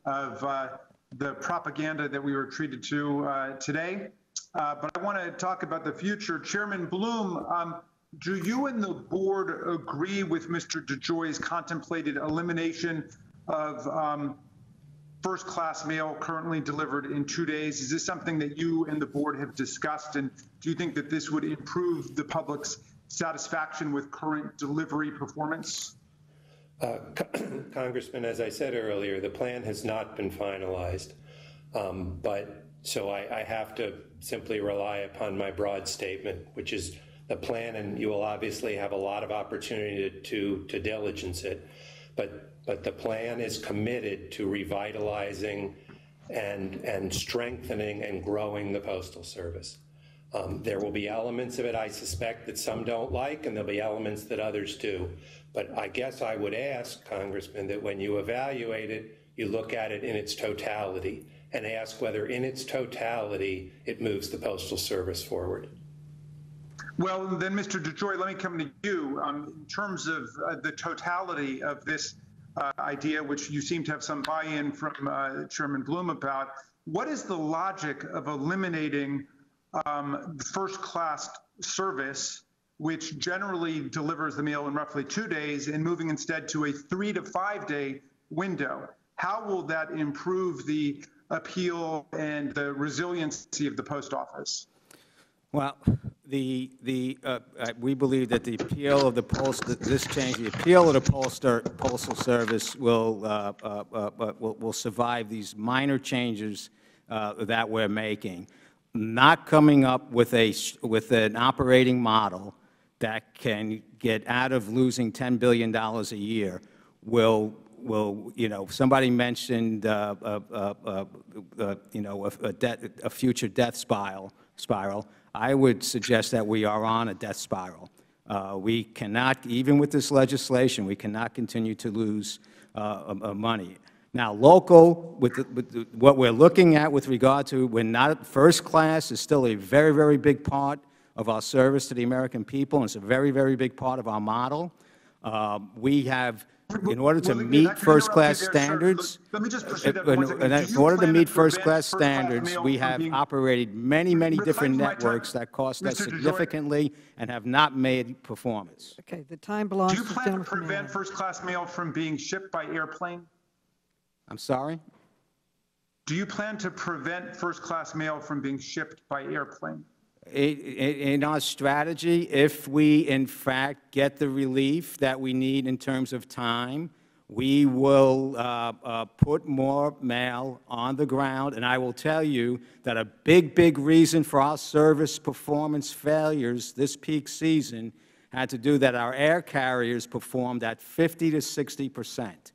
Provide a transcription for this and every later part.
of the propaganda that we were treated to today. But I want to talk about the future. Chairman Bloom, do you and the board agree with Mr. DeJoy's contemplated elimination of first-class mail currently delivered in 2 days? Is this something that you and the board have discussed? And do you think that this would improve the public's satisfaction with current delivery performance? Congressman, as I said earlier, the plan has not been finalized. So I have to simply rely upon my broad statement, which is the plan, and you will obviously have a lot of opportunity to diligence it. But the plan is committed to revitalizing and strengthening and growing the Postal Service. There will be elements of it, I suspect, that some don't like, and there'll be elements that others do. But I guess I would ask, Congressman, that when you evaluate it, you look at it in its totality and ask whether in its totality it moves the Postal Service forward. Well, then, Mr. DeJoy, let me come to you. In terms of the totality of this idea, which you seem to have some buy-in from Chairman Bloom about, what is the logic of eliminating first-class service, which generally delivers the mail in roughly 2 days, and moving instead to a 3 to 5 day window? How will that improve the appeal and the resiliency of the post office? Well, we believe that the appeal of the the appeal of the Postal Service will survive these minor changes that we're making. Not coming up with an operating model that can get out of losing $10 billion a year will, somebody mentioned, a future death spiral. I would suggest that we are on a death spiral. We cannot, even with this legislation, we cannot continue to lose money. Now, local, what we're looking at with regard to, we're not first class is still a very, very big part of our service to the American people, and it's a very, very big part of our model. We have, in order to meet first-class standards, in order to meet first-class standards, we have operated many, many different networks that cost us significantly and have not made performance. Okay, the time belongs to Do you plan to prevent first-class mail from being shipped by airplane? I'm sorry? Do you plan to prevent first-class mail from being shipped by airplane? In our strategy, if we, in fact, get the relief that we need in terms of time, we will put more mail on the ground. And I will tell you that a big, big reason for our service performance failures this peak season had to do that our air carriers performed at 50 to 60%.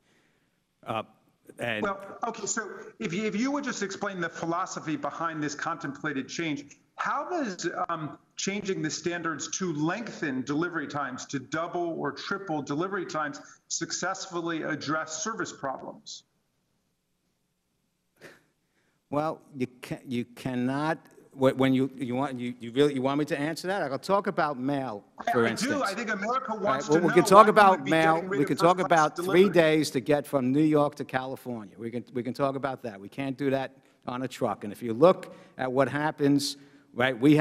Well, okay, so if you would just explain the philosophy behind this contemplated change, how does changing the standards to lengthen delivery times, to double or triple delivery times, successfully address service problems? Well, you cannot. When you want me to answer that? I'll talk about mail, for instance. I do. I think America wants to know. We can talk about mail. We can talk about 3 days to get from New York to California. We can talk about that. We can't do that on a truck. And if you look at what happens, right, we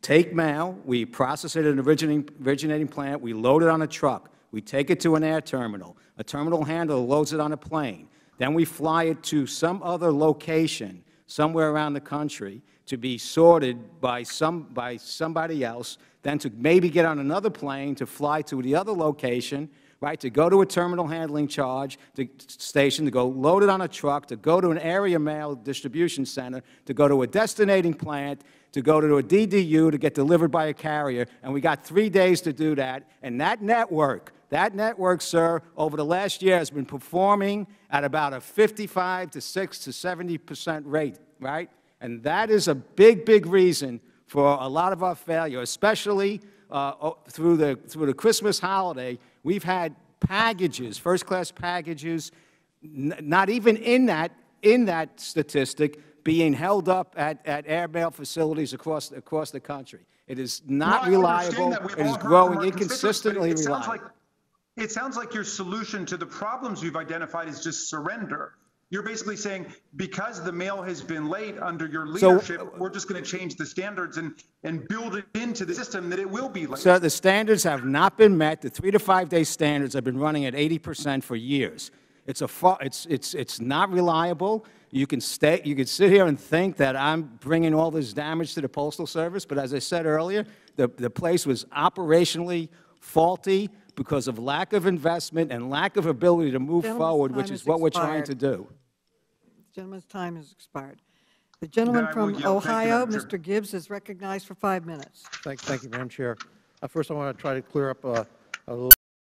take mail, we process it at an originating plant, we load it on a truck, we take it to an air terminal. A terminal handler loads it on a plane. Then we fly it to some other location somewhere around the country to be sorted by somebody else, then to maybe get on another plane to fly to the other location, right, to go to a terminal handling station, to go load it on a truck, to go to an area mail distribution center, to go to a destinating plant, to go to a DDU to get delivered by a carrier, and we got 3 days to do that. And that network, sir, over the last year has been performing at about a 55 to 6 to 70% rate, right? And that is a big, big reason for a lot of our failure, especially through the Christmas holiday. We've had packages, first-class packages, not even in that statistic, being held up at airmail facilities across the country. It is not reliable. It is growing inconsistently reliable. it sounds like your solution to the problems you've identified is just surrender. You're basically saying, because the mail has been late under your leadership, we're just going to change the standards and build it into the system that it will be late. So the standards have not been met. The 3 to 5 day standards have been running at 80% for years. It's not reliable. You can sit here and think that I'm bringing all this damage to the Postal Service, but as I said earlier, the place was operationally faulty because of lack of investment and lack of ability to move forward, which is what we're trying to do. The gentleman's time has expired. The gentleman from Ohio, Mr. Gibbs, is recognized for 5 minutes. Thank you, Madam Chair. First, I want to try to clear up a little